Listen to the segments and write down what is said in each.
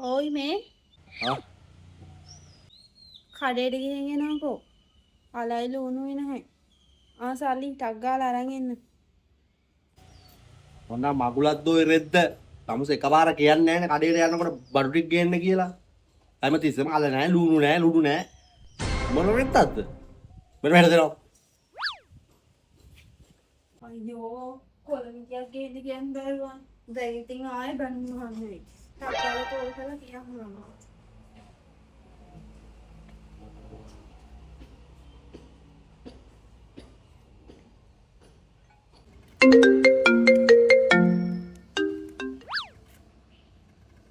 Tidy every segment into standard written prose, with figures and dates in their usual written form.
ඕයි මේ ආ කඩේට ගිහින් එනකෝ. අලයිල උණුයි නැහැ. සල්ලි ටක් ගාලා අරන් එන්න. මොන මගුලක් දෝ රෙද්ද තමුස එකපාර කියන්නේ නැහැ නේ කඩේට යනකොට බඩු ටික ගේන්න කියලා. හැමතිස්සෙම අල නැහැ ලුණු නැහැ ලුඩු නැහැ. මොන රෙද්දක්ද? මෙන්න මෙහෙට දෙනවා. අයියෝ කොළමිටියක් ගේන්න කියන්න බැරුවා. දැන් ඉතින් ආයෙ බැනුම් අහන්නේ. ටක් ගාලා කෝල් කරලා කියන්න.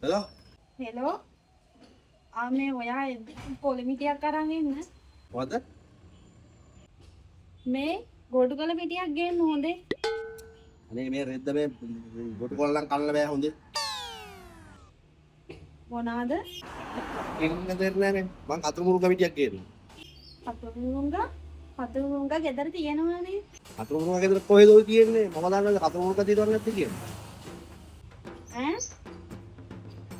හලෝ හෙලෝ මේ ඔයා කොළමිටියක් අරන් එන්න. මොකද? මේ ගොඩු කොළමිටියක් ගේන්න හොඳේ. අනේ මේ රෙද්ද මේ ගොඩ කොල්ලන් කන්න බෑ හොඳේ. මොනවාද? එන්න දෙන්නේ නැහැ මං අතුරු මුරු කමිටියක් ගේනවා. අතුරු මුංගා ගෙදර තියෙනවනේ. අතුරු මුරු ගෙදර කොහෙද ඔය තියෙන්නේ? මම දන්නවද අතුරු මුරු කතියවන්න නැති කියන්නේ.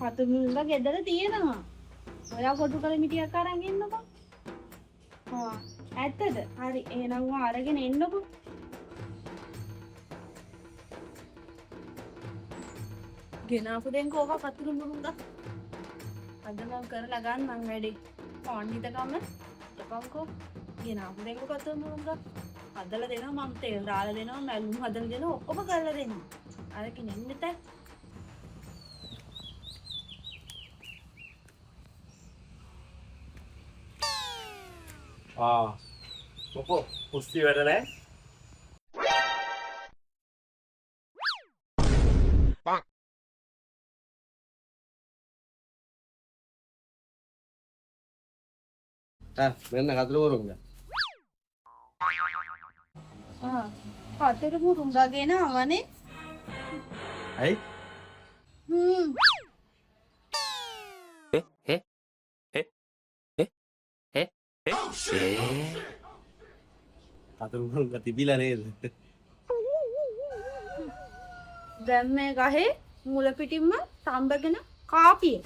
අතුරු මුංගා ගෙදර තියෙනවා. ඔයා ගොඩු කොළමිටියක් අරන් එන්නකෝ. ඇත්තද? හරි එහෙනම් ඔයා අරගෙන එන්නකෝ. ගෙනාපු දෙන් කෝක අතුරු මුංගා. අද මම කරලා ගන්නම් වැඩේ. පොන්නිතකම එපන්කෝ. ගෙනාපු දෙන් කෝක අතුරු මුංගා. හදලා දෙනවා මම තෙල් දාලා දෙනවා මැලුම් හදලා දෙනවා ඔක්කොම කරලා දෙනවා. අරගෙන එන්නට. මොකෝ කුස්ති වැඩ නැහැ. මෙන්න කතුරු මුරුංගා. අතුරු මුංගා ගෙනාවනේ. ඇයි? අතුරු මුරුංගා තිබිලා නේද? දැන් මේ ගහේ මුල පිටින්ම තඹගෙන කාපිය.